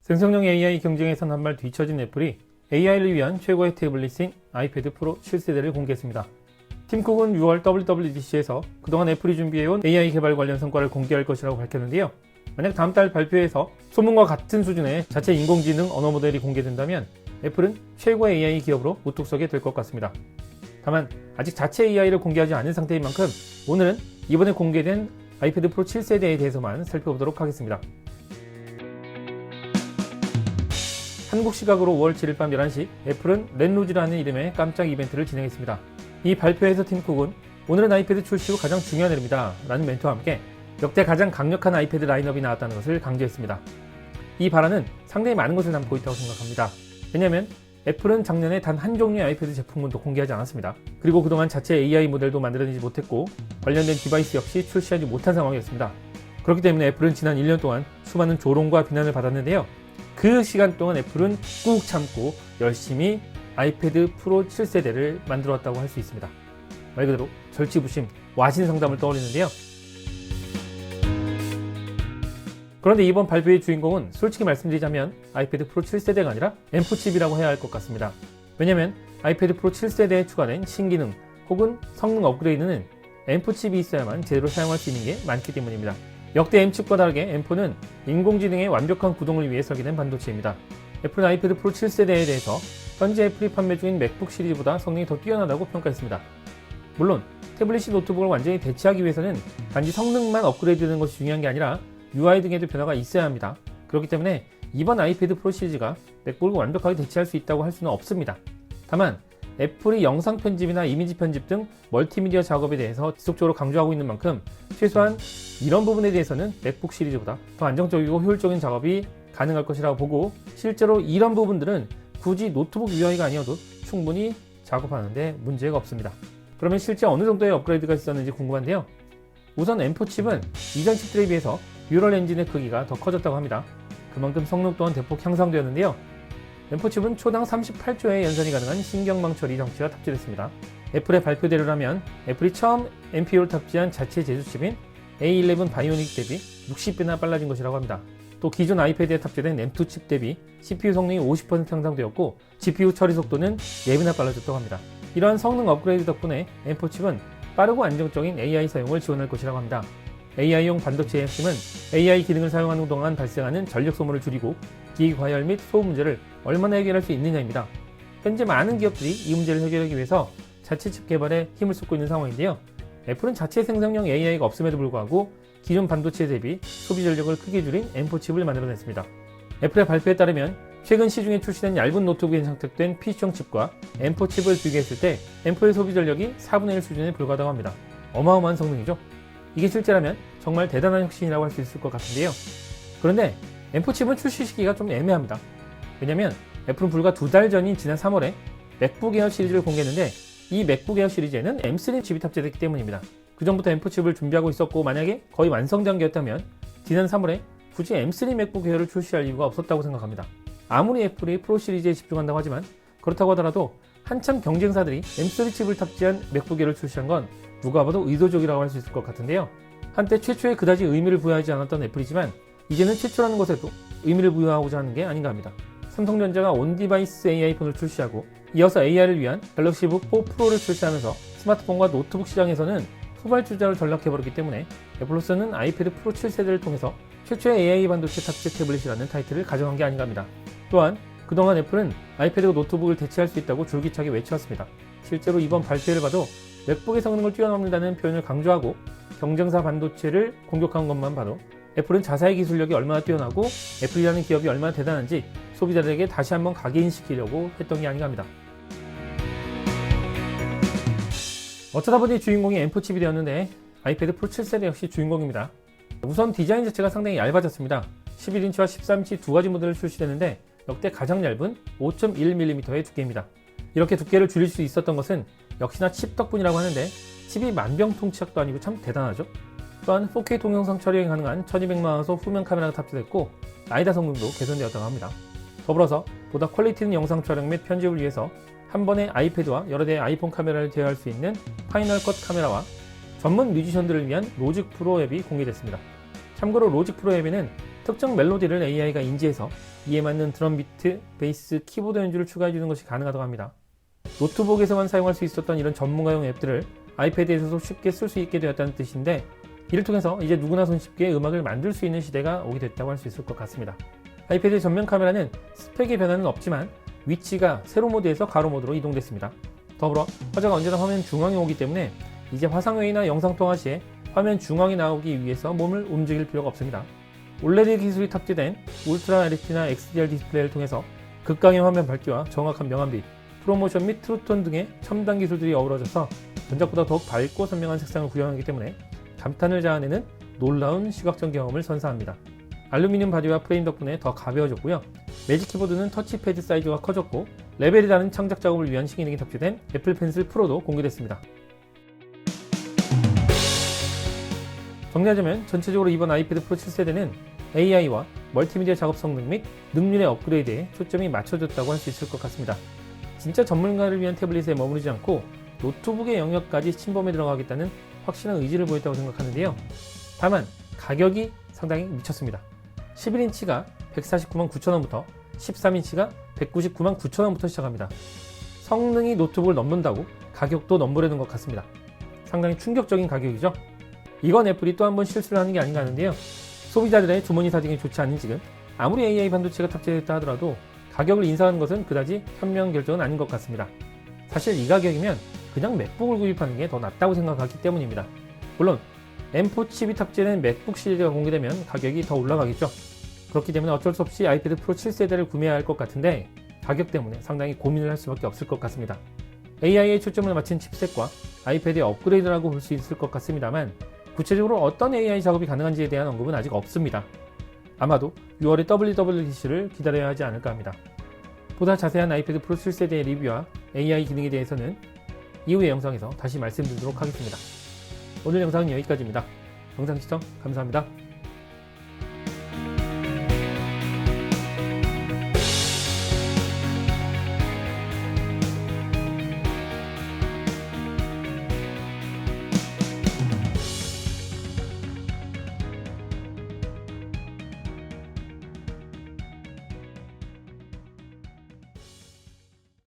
생성형 AI 경쟁에선 한 발 뒤처진 애플이 AI를 위한 최고의 태블릿인 아이패드 프로 7세대를 공개했습니다. 팀쿡은 6월 WWDC에서 그동안 애플이 준비해온 AI 개발 관련 성과를 공개할 것이라고 밝혔는데요. 만약 다음 달 발표에서 소문과 같은 수준의 자체 인공지능 언어 모델이 공개된다면 애플은 최고의 AI 기업으로 우뚝 서게 될 것 같습니다. 다만 아직 자체 AI를 공개하지 않은 상태인 만큼 오늘은 이번에 공개된 아이패드 프로 7세대에 대해서만 살펴보도록 하겠습니다. 한국 시각으로 5월 7일 밤 11시 애플은 렌로즈라는 이름의 깜짝 이벤트를 진행했습니다. 이 발표에서 팀쿡은 오늘은 아이패드 출시 후 가장 중요한 날입니다 라는 멘트와 함께 역대 가장 강력한 아이패드 라인업이 나왔다는 것을 강조했습니다. 이 발언은 상당히 많은 것을 담고 있다고 생각합니다. 왜냐하면 애플은 작년에 단 한 종류의 아이패드 제품군도 공개하지 않았습니다. 그리고 그동안 자체 AI 모델도 만들어내지 못했고 관련된 디바이스 역시 출시하지 못한 상황이었습니다. 그렇기 때문에 애플은 지난 1년 동안 수많은 조롱과 비난을 받았는데요. 그 시간 동안 애플은 꾹 참고 열심히 아이패드 프로 7세대를 만들어왔다고 할 수 있습니다. 말 그대로 절치부심, 와신상담을 떠올리는데요. 그런데 이번 발표의 주인공은 솔직히 말씀드리자면 아이패드 프로 7세대가 아니라 M4 칩이라고 해야 할 것 같습니다. 왜냐면 아이패드 프로 7세대에 추가된 신기능 혹은 성능 업그레이드는 M4 칩이 있어야만 제대로 사용할 수 있는 게 많기 때문입니다. 역대 M칩과 다르게 M4는 인공지능의 완벽한 구동을 위해 설계된 반도체입니다. 애플은 아이패드 프로 7세대에 대해서 현재 애플이 판매 중인 맥북 시리즈보다 성능이 더 뛰어나다고 평가했습니다. 물론 태블릿 노트북을 완전히 대체하기 위해서는 단지 성능만 업그레이드되는 것이 중요한 게 아니라 UI 등에도 변화가 있어야 합니다. 그렇기 때문에 이번 아이패드 프로 시리즈가 맥북을 완벽하게 대체할 수 있다고 할 수는 없습니다. 다만 애플이 영상 편집이나 이미지 편집 등 멀티미디어 작업에 대해서 지속적으로 강조하고 있는 만큼 최소한 이런 부분에 대해서는 맥북 시리즈보다 더 안정적이고 효율적인 작업이 가능할 것이라고 보고 실제로 이런 부분들은 굳이 노트북 UI가 아니어도 충분히 작업하는데 문제가 없습니다. 그러면 실제 어느 정도의 업그레이드가 있었는지 궁금한데요. 우선 M4 칩은 이전 칩들에 비해서 뉴럴 엔진의 크기가 더 커졌다고 합니다. 그만큼 성능 또한 대폭 향상되었는데요. M4 칩은 초당 38조의 연산이 가능한 신경망 처리 장치가 탑재됐습니다. 애플의 발표대로라면 애플이 처음 NPU를 탑재한 자체 제조칩인 A11 바이오닉 대비 60배나 빨라진 것이라고 합니다. 또 기존 아이패드에 탑재된 M2 칩 대비 CPU 성능이 50% 향상되었고 GPU 처리 속도는 4배나 빨라졌다고 합니다. 이러한 성능 업그레이드 덕분에 M4 칩은 빠르고 안정적인 AI 사용을 지원할 것이라고 합니다. AI용 반도체의 핵심은 AI 기능을 사용하는 동안 발생하는 전력 소모를 줄이고 기기 과열 및 소음 문제를 얼마나 해결할 수 있느냐입니다. 현재 많은 기업들이 이 문제를 해결하기 위해서 자체 칩 개발에 힘을 쏟고 있는 상황인데요. 애플은 자체 생성형 AI가 없음에도 불구하고 기존 반도체 대비 소비 전력을 크게 줄인 M4 칩을 만들어냈습니다. 애플의 발표에 따르면 최근 시중에 출시된 얇은 노트북에 장착된 PC형 칩과 M4 칩을 비교했을 때 M4의 소비 전력이 4분의 1 수준에 불과하다고 합니다. 어마어마한 성능이죠. 이게 실제라면 정말 대단한 혁신이라고 할 수 있을 것 같은데요. 그런데 M4 칩은 출시 시기가 좀 애매합니다. 왜냐면 애플은 불과 2달 전인 지난 3월에 맥북 에어 시리즈를 공개했는데 이 맥북 에어 시리즈에는 M3 칩이 탑재됐기 때문입니다. 그 전부터 M4 칩을 준비하고 있었고 만약에 거의 완성 단계였다면 지난 3월에 굳이 M3 맥북 에어를 출시할 이유가 없었다고 생각합니다. 아무리 애플이 프로 시리즈에 집중한다고 하지만 그렇다고 하더라도 한참 경쟁사들이 M3 칩을 탑재한 맥북 에어를 출시한 건 누가 봐도 의도적이라고 할 수 있을 것 같은데요. 한때 최초에 그다지 의미를 부여하지 않았던 애플이지만 이제는 최초라는 것에도 의미를 부여하고자 하는 게 아닌가 합니다. 삼성전자가 온디바이스 AI폰을 출시하고 이어서 AI를 위한 갤럭시 북 4 프로를 출시하면서 스마트폰과 노트북 시장에서는 후발주자를 전락해버렸기 때문에 애플로서는 아이패드 프로 7세대를 통해서 최초의 AI 반도체 탑재 태블릿이라는 타이틀을 가져간 게 아닌가 합니다. 또한 그동안 애플은 아이패드와 노트북을 대체할 수 있다고 줄기차게 외쳐왔습니다. 실제로 이번 발표를 봐도 맥북의 성능을 뛰어넘는다는 표현을 강조하고 경쟁사 반도체를 공격한 것만 봐도 애플은 자사의 기술력이 얼마나 뛰어나고 애플이라는 기업이 얼마나 대단한지 소비자들에게 다시 한번 각인시키려고 했던 게 아닌가 합니다. 어쩌다 보니 주인공이 M4 칩이 되었는데 아이패드 프로 7세대 역시 주인공입니다. 우선 디자인 자체가 상당히 얇아졌습니다. 11인치와 13인치 두 가지 모델을 출시되는데 역대 가장 얇은 5.1mm의 두께입니다. 이렇게 두께를 줄일 수 있었던 것은 역시나 칩 덕분이라고 하는데 칩이 만병통치약도 아니고 참 대단하죠. 또한 4K 동영상 촬영이 가능한 1200만화소 후면 카메라가 탑재됐고 라이다 성능도 개선되었다고 합니다. 더불어서 보다 퀄리티 있는 영상 촬영 및 편집을 위해서 한 번에 아이패드와 여러 대의 아이폰 카메라를 제어할 수 있는 파이널 컷 카메라와 전문 뮤지션들을 위한 로직 프로 앱이 공개됐습니다. 참고로 로직 프로 앱에는 특정 멜로디를 AI가 인지해서 이에 맞는 드럼 비트, 베이스, 키보드 연주를 추가해주는 것이 가능하다고 합니다. 노트북에서만 사용할 수 있었던 이런 전문가용 앱들을 아이패드에서도 쉽게 쓸 수 있게 되었다는 뜻인데, 이를 통해서 이제 누구나 손쉽게 음악을 만들 수 있는 시대가 오게 됐다고 할 수 있을 것 같습니다. 아이패드의 전면 카메라는 스펙의 변화는 없지만 위치가 세로 모드에서 가로 모드로 이동됐습니다. 더불어 화자가 언제나 화면 중앙에 오기 때문에 이제 화상회의나 영상통화 시에 화면 중앙에 나오기 위해서 몸을 움직일 필요가 없습니다. 올레드 기술이 탑재된 울트라 레티나 XDR 디스플레이를 통해서 극강의 화면 밝기와 정확한 명암비, 프로모션 및 트루톤 등의 첨단 기술들이 어우러져서 전작보다 더욱 밝고 선명한 색상을 구현하기 때문에 감탄을 자아내는 놀라운 시각적 경험을 선사합니다. 알루미늄 바디와 프레임 덕분에 더 가벼워졌고요. 매직 키보드는 터치패드 사이즈가 커졌고, 레벨이 다른 창작 작업을 위한 신기능이 탑재된 애플 펜슬 프로도 공개됐습니다. 정리하자면 전체적으로 이번 아이패드 프로 7세대는 AI와 멀티미디어 작업 성능 및 능률의 업그레이드에 초점이 맞춰졌다고 할 수 있을 것 같습니다. 진짜 전문가를 위한 태블릿에 머무르지 않고 노트북의 영역까지 침범해 들어가겠다는 확실한 의지를 보였다고 생각하는데요. 다만 가격이 상당히 미쳤습니다. 11인치가 149만 9천원부터 13인치가 199만 9천원부터 시작합니다. 성능이 노트북을 넘는다고 가격도 넘보려는 것 같습니다. 상당히 충격적인 가격이죠. 이건 애플이 또 한 번 실수를 하는 게 아닌가 하는데요. 소비자들의 주머니 사정이 좋지 않은 지금 아무리 AI 반도체가 탑재됐다 하더라도 가격을 인상하는 것은 그다지 현명 결정은 아닌 것 같습니다. 사실 이 가격이면 그냥 맥북을 구입하는 게 더 낫다고 생각하기 때문입니다. 물론 M4 칩이 탑재된 맥북 시리즈가 공개되면 가격이 더 올라가겠죠. 그렇기 때문에 어쩔 수 없이 아이패드 프로 7세대를 구매해야 할 것 같은데, 가격 때문에 상당히 고민을 할 수밖에 없을 것 같습니다. AI에 초점을 맞춘 칩셋과 아이패드의 업그레이드라고 볼 수 있을 것 같습니다만, 구체적으로 어떤 AI 작업이 가능한지에 대한 언급은 아직 없습니다. 아마도 6월의 WWDC를 기다려야 하지 않을까 합니다. 보다 자세한 아이패드 프로 7세대의 리뷰와 AI 기능에 대해서는 이후의 영상에서 다시 말씀드리도록 하겠습니다. 오늘 영상은 여기까지입니다. 영상 시청 감사합니다.